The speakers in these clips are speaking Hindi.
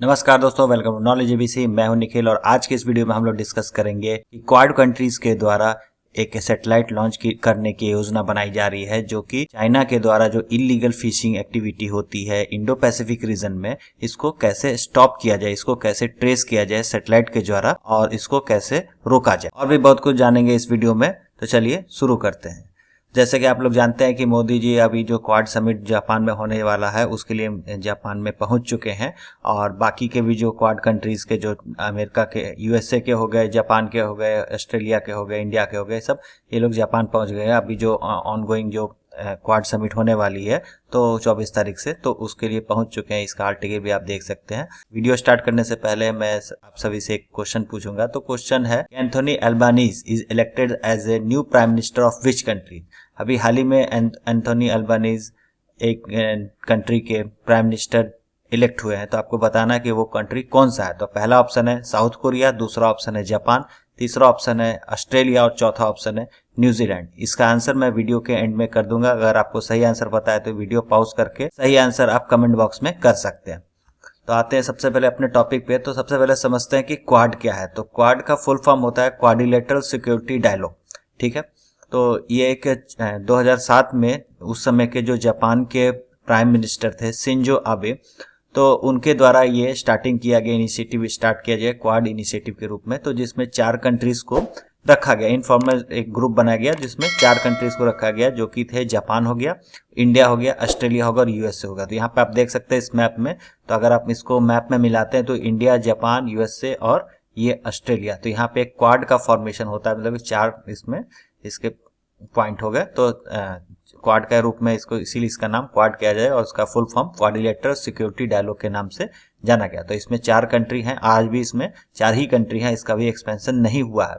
नमस्कार दोस्तों, वेलकम टू नॉलेज एबीसी। मैं हूं निखिल और आज के इस वीडियो में हम लोग डिस्कस करेंगे कि क्वाड कंट्रीज के द्वारा एक सैटेलाइट लॉन्च करने की योजना बनाई जा रही है, जो कि चाइना के द्वारा जो इलीगल फिशिंग एक्टिविटी होती है इंडो पैसिफिक रीजन में, इसको कैसे स्टॉप किया जाए, इसको कैसे ट्रेस किया जाए सैटेलाइट के द्वारा और इसको कैसे रोका जाए, और भी बहुत कुछ जानेंगे इस वीडियो में। तो चलिए शुरू करते हैं। जैसे कि आप लोग जानते हैं कि मोदी जी अभी जो क्वाड समिट जापान में होने वाला है उसके लिए जापान में पहुंच चुके हैं, और बाकी के भी जो क्वाड कंट्रीज के जो अमेरिका के, यूएसए के हो गए, जापान के हो गए, ऑस्ट्रेलिया के हो गए, इंडिया के हो गए, सब ये लोग जापान पहुंच गए हैं। अभी जो ऑनगोइंग जो क्वाड समिट होने वाली है तो 24 तारीख से, तो उसके लिए पहुंच चुके हैं। इसका आर्टिकल भी आप देख सकते हैं। वीडियो स्टार्ट करने से पहले मैं आप सभी से एक क्वेश्चन पूछूंगा। तो क्वेश्चन है, Anthony Albanese is elected as a new prime minister of which country. अभी हाल ही में एंथोनी अल्बानीज एक कंट्री के प्राइम मिनिस्टर इलेक्ट हुए हैं, तो आपको बताना है कि वो कंट्री कौन सा है। तो पहला ऑप्शन है साउथ कोरिया, दूसरा ऑप्शन है जापान, तीसरा ऑप्शन है ऑस्ट्रेलिया और चौथा ऑप्शन है न्यूजीलैंड। इसका आंसर मैं वीडियो के एंड में कर दूंगा। अगर आपको सही आंसर पता है तो वीडियो पॉज करके सही आंसर आप कमेंट बॉक्स में कर सकते हैं। तो आते हैं सबसे पहले अपने टॉपिक पे। तो सबसे पहले समझते हैं कि क्वाड क्या है। तो क्वाड का फुल फॉर्म होता है क्वाड्रिलेटरल सिक्योरिटी डायलॉग, ठीक है। तो ये एक 2007 में उस समय के जो जापान के प्राइम मिनिस्टर थे शिंजो आबे, तो उनके द्वारा ये स्टार्टिंग किया गया, इनिशिएटिव स्टार्ट किया गया क्वाड इनिशिएटिव के रूप में। तो जिसमें 4 कंट्रीज को रखा गया, इनफॉर्मल एक ग्रुप बनाया गया जिसमें 4 कंट्रीज को रखा गया, जो कि थे जापान हो गया, इंडिया हो गया, ऑस्ट्रेलिया होगा और यूएसए होगा। तो यहाँ पे आप देख सकते हैं इस मैप में। तो अगर आप इसको मैप में मिलाते हैं तो इंडिया, जापान, यूएसए और ये ऑस्ट्रेलिया, तो यहाँ पे एक क्वाड का फॉर्मेशन होता है, मतलब 4 इसमें इसके पॉइंट हो गए। तो क्वाड के रूप में इसको, इसीलिए इसका नाम क्वाड किया जाए और उसका full form quadrilateral security dialogue के नाम से जाना गया। तो इसमें 4 कंट्री हैं, आज भी इसमें 4 ही कंट्री हैं, इसका भी एक्सपेंशन नहीं हुआ है।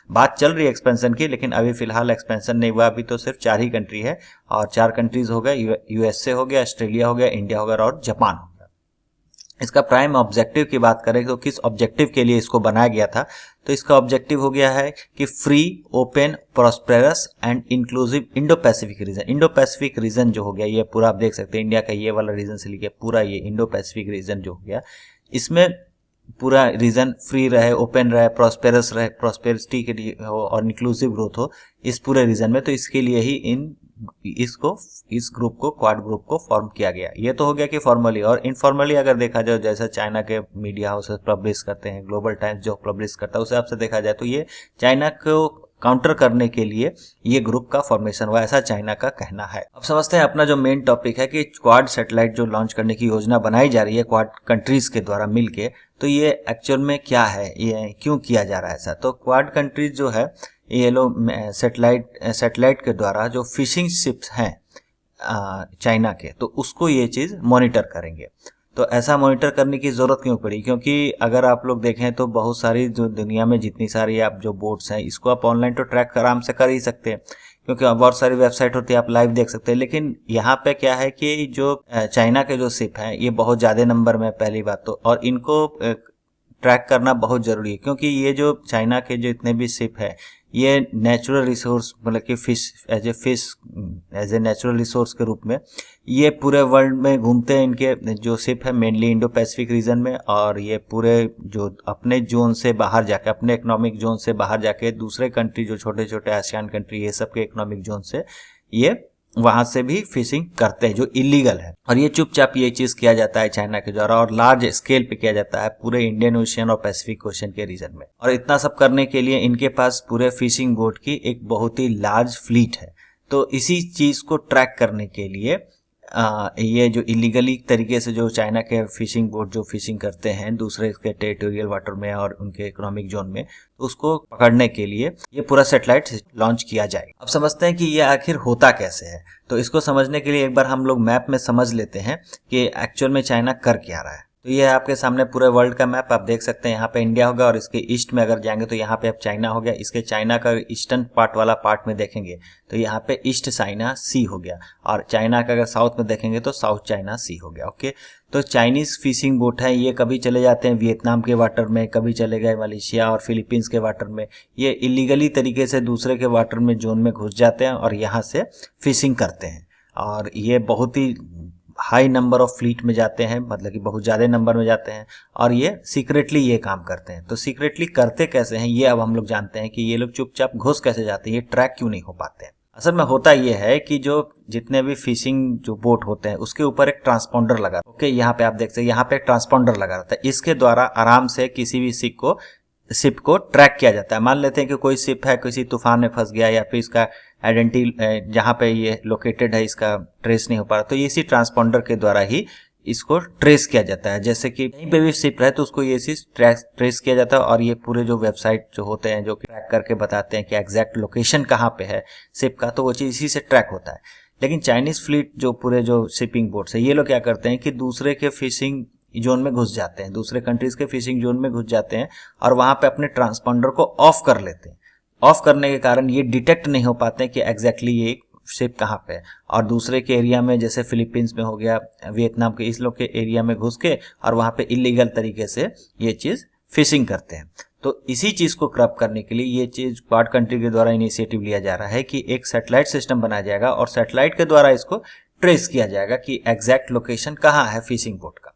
बात चल रही है एक्सपेंशन की, लेकिन अभी फिलहाल एक्सपेंशन नहीं हुआ। अभी तो सिर्फ 4 ही कंट्री है, और 4 कंट्रीज हो गए, यूएसए हो गया, ऑस्ट्रेलिया हो गया, इंडिया हो गया और जापान हो गया। इसका प्राइम ऑब्जेक्टिव की बात करें तो किस ऑब्जेक्टिव के लिए इसको बनाया गया था, तो इसका ऑब्जेक्टिव हो गया है कि free, open, prosperous and inclusive Indo Pacific region. Indo Pacific region जो हो गया, ये पूरा आप देख सकते हैं, इंडिया का ये वाला रीजन से लेके पूरा ये इंडो पैसिफिक रीजन जो हो गया, इसमें पूरा रीजन फ्री रहे, ओपन रहे, प्रॉस्पेरस रहे, प्रॉस्पेरिटी के लिए हो और इंक्लूसिव ग्रोथ हो इस पूरे रीजन में। तो इसके लिए ही इस ग्रुप को, क्वाड ग्रुप को फॉर्म किया गया। ये तो हो गया कि फॉर्मली। और इनफॉर्मली अगर देखा जाए, जैसा चाइना के मीडिया हाउसेस पब्लिश करते हैं, ग्लोबल टाइम्स जो पब्लिश करता है उस हिसाब से देखा जाए तो ये चाइना को काउंटर करने के लिए ये ग्रुप का फॉर्मेशन हुआ, ऐसा चाइना का कहना है। अब समझते हैं अपना जो मेन टॉपिक है कि क्वाड सैटेलाइट जो लॉन्च करने की योजना बनाई जा रही है क्वाड कंट्रीज के द्वारा मिलके, तो ये एक्चुअल में क्या है, ये क्यों किया जा रहा है ऐसा। तो क्वाड कंट्रीज जो है, ये लोग सैटेलाइट के द्वारा जो फिशिंग शिप्स हैं चाइना के, तो उसको ये चीज मॉनिटर करेंगे। तो ऐसा मॉनिटर करने की जरूरत क्यों पड़ी, क्योंकि अगर आप लोग देखें तो बहुत सारी जो दुनिया में जितनी सारी आप जो बोट्स हैं, इसको आप ऑनलाइन तो ट्रैक आराम से कर ही सकते हैं, क्योंकि बहुत सारी वेबसाइट होती है, आप लाइव देख सकते हैं। लेकिन यहाँ पे क्या है कि जो चाइना के जो शिप हैं ये बहुत ज्यादा नंबर में, पहली बात तो, और इनको ट्रैक करना बहुत जरूरी है, क्योंकि ये जो चाइना के जो इतने भी शिप है, ये नेचुरल रिसोर्स, मतलब कि fish as a natural resource के रूप में ये पूरे वर्ल्ड में घूमते हैं। इनके जो शिप है मेनली इंडो पैसिफिक रीजन में, और ये पूरे जो अपने जोन से बाहर जाके, अपने इकोनॉमिक जोन से बाहर जाके दूसरे कंट्री, जो छोटे छोटे आसियान कंट्री, ये सब के इकोनॉमिक जोन से ये वहां से भी फिशिंग करते हैं जो इलीगल है। और ये चुपचाप ये चीज किया जाता है चाइना के द्वारा, और लार्ज स्केल पे किया जाता है पूरे इंडियन ओशियन और पैसिफिक ओशियन के रीजन में। और इतना सब करने के लिए इनके पास पूरे फिशिंग बोट की एक बहुत ही लार्ज फ्लीट है। तो इसी चीज को ट्रैक करने के लिए ये जो इलीगली तरीके से जो चाइना के फिशिंग बोट जो फिशिंग करते हैं दूसरे के टेरिटोरियल वाटर में और उनके इकोनॉमिक जोन में, तो उसको पकड़ने के लिए ये पूरा सैटेलाइट लॉन्च किया जाए। अब समझते हैं कि ये आखिर होता कैसे है। तो इसको समझने के लिए एक बार हम लोग मैप में समझ लेते हैं कि एक्चुअल में चाइना कर क्या रहा है। तो ये है आपके सामने पूरे वर्ल्ड का मैप, आप देख सकते हैं। यहाँ पे इंडिया होगा और इसके ईस्ट में अगर जाएंगे तो यहाँ पे अब चाइना हो गया। इसके चाइना का ईस्टर्न पार्ट वाला पार्ट में देखेंगे तो यहाँ पे ईस्ट चाइना सी हो गया, और चाइना का अगर साउथ में देखेंगे तो साउथ चाइना सी हो गया। ओके, तो चाइनीज फिशिंग बोट है, ये कभी चले जाते हैं वियतनाम के वाटर में, कभी चले गए मलेशिया और फिलीपींस के वाटर में। ये इलीगली तरीके से दूसरे के वाटर में जोन में घुस जाते हैं और यहाँ से फिशिंग करते हैं। और ये बहुत ही हाई नंबर ऑफ फ्लीट में जाते हैं, मतलब कि बहुत ज़्यादा नंबर में जाते हैं और ये सीक्रेटली ये काम करते हैं। तो सीक्रेटली करते कैसे हैं ये अब हम लोग जानते हैं कि ये लोग चुपचाप घुस कैसे जाते हैं, ये ट्रैक क्यों नहीं हो पाते हैं। असल में होता ये है कि जो जितने भी फिशिंग जो बोट होते हैं उसके ऊपर एक ट्रांसपॉन्डर लगा, ओके, यहाँ पे आप देख सकते हैं यहाँ पे एक ट्रांसपॉन्डर लगा रहता है। इसके द्वारा आराम से किसी भी शिप को ट्रैक किया जाता है। मान लेते हैं कि कोई शिप है, किसी तूफान में फंस गया या फिर इसका आइडेंटिटी जहाँ पे ये लोकेटेड है इसका ट्रेस नहीं हो पा रहा, तो इसी ट्रांसपॉन्डर के द्वारा ही इसको ट्रेस किया जाता है। जैसे कि कहीं पे भी शिप रहे तो उसको ये चीज ट्रेस किया जाता है और ये पूरे जो वेबसाइट जो होते हैं जो ट्रैक करके बताते हैं कि एग्जैक्ट लोकेशन कहाँ पे है शिप का, तो वो चीज इसी से ट्रैक होता है। लेकिन चाइनीज फ्लीट जो पूरे जो शिपिंग बोट्स है ये लोग क्या करते हैं कि दूसरे के फिशिंग जोन में घुस जाते हैं, दूसरे कंट्रीज के फिशिंग जोन में घुस जाते हैं और वहां पे अपने ट्रांसपॉन्डर को ऑफ कर लेते हैं। ऑफ करने के कारण ये डिटेक्ट नहीं हो पाते हैं कि एग्जैक्टली ये शिप कहाँ पे है और दूसरे के एरिया में, जैसे फिलीपींस में हो गया, वियतनाम के, इस लोग के एरिया में घुस के और वहां पे इलीगल तरीके से ये चीज फिशिंग करते हैं। तो इसी चीज को क्रब करने के लिए ये चीज क्वाड कंट्री के द्वारा इनिशिएटिव लिया जा रहा है कि एक सैटेलाइट सिस्टम बनाया जाएगा और सैटेलाइट के द्वारा इसको ट्रेस किया जाएगा कि एग्जैक्ट लोकेशन कहाँ है फिशिंग बोट का।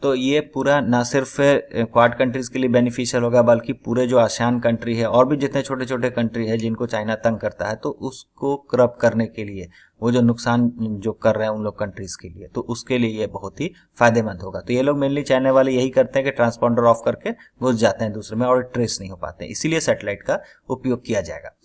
तो ये पूरा ना सिर्फ क्वाड कंट्रीज के लिए बेनिफिशियल होगा बल्कि पूरे जो आसियान कंट्री है और भी जितने छोटे छोटे कंट्री है जिनको चाइना तंग करता है, तो उसको क्रब करने के लिए, वो जो नुकसान जो कर रहे हैं उन लोग कंट्रीज के लिए, तो उसके लिए ये बहुत ही फायदेमंद होगा। तो ये लोग मेनली चाइना वाले यही करते हैं कि ट्रांसपॉन्डर ऑफ करके घुस जाते हैं दूसरे में और ट्रेस नहीं हो पाते हैं, इसीलिए सैटेलाइट का उपयोग किया जाएगा।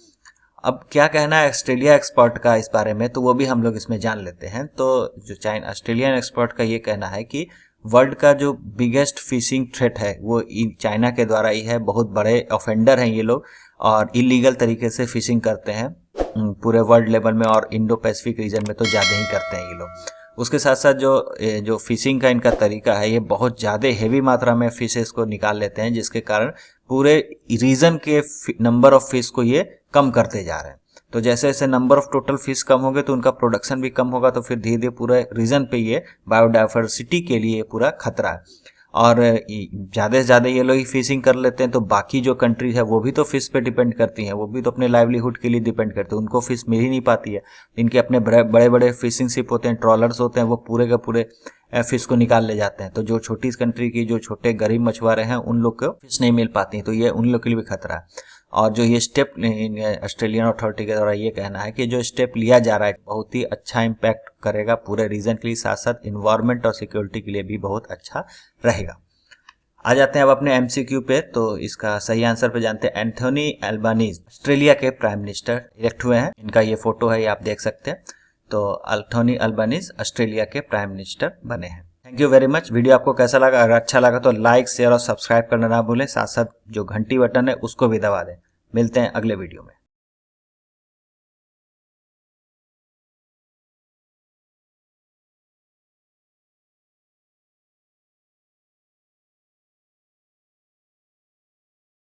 अब क्या कहना है ऑस्ट्रेलिया एक्सपर्ट का इस बारे में, तो वो भी हम लोग इसमें जान लेते हैं। तो जो ऑस्ट्रेलियन एक्सपर्ट का ये कहना है कि वर्ल्ड का जो बिगेस्ट फिशिंग थ्रेट है वो चाइना के द्वारा ही है। बहुत बड़े ऑफेंडर हैं ये लोग और इलीगल तरीके से फिशिंग करते हैं पूरे वर्ल्ड लेवल में और इंडो पैसिफिक रीजन में तो ज़्यादा ही करते हैं ये लोग। उसके साथ साथ जो फिशिंग का इनका तरीका है ये बहुत ज़्यादा हेवी मात्रा में फिशेस को निकाल लेते हैं, जिसके कारण पूरे रीजन के नंबर ऑफ फिश को ये कम करते जा रहे हैं। तो जैसे जैसे नंबर ऑफ टोटल फिश कम होंगे तो उनका प्रोडक्शन भी कम होगा, तो फिर धीरे धीरे पूरे रीजन पे ये बायोडाइवर्सिटी के लिए पूरा खतरा है। और ज़्यादा से ज़्यादा ये लोग फिशिंग कर लेते हैं तो बाकी जो कंट्रीज है वो भी तो फिश पे डिपेंड करती हैं, वो भी तो अपने लाइवलीहुड के लिए डिपेंड करते हैं, उनको फिश मिल ही नहीं पाती है। इनके अपने बड़े बड़े फिशिंग शिप होते हैं, ट्रॉलर्स होते हैं, वो पूरे के पूरे फिश को निकाल ले जाते हैं। तो जो छोटी कंट्री की जो छोटे गरीब मछुआरे हैं उन लोग को फिश नहीं मिल पाती, तो ये उन लोग के लिए भी खतरा है। और जो ये स्टेप ऑस्ट्रेलियन अथॉरिटी के द्वारा ये कहना है कि जो स्टेप लिया जा रहा है बहुत ही अच्छा इम्पैक्ट करेगा पूरे रीजन के लिए, साथ साथ इन्वायरमेंट और सिक्योरिटी के लिए भी बहुत अच्छा रहेगा। आ जाते हैं अब अपने एमसीक्यू पे। तो इसका सही आंसर पे जानते हैं। एंथोनी एल्बानीज ऑस्ट्रेलिया के प्राइम मिनिस्टर इलेक्ट हुए हैं। इनका ये फोटो है, ये आप देख सकते हैं। तो एंथोनी एल्बानीज ऑस्ट्रेलिया के प्राइम मिनिस्टर बने हैं। Thank you very much. Video आपको कैसा लगा? अगर अच्छा लगा तो लाइक, शेयर और सब्सक्राइब करना ना भूलें। साथ साथ जो घंटी बटन है उसको भी दबा दें। मिलते हैं अगले वीडियो में।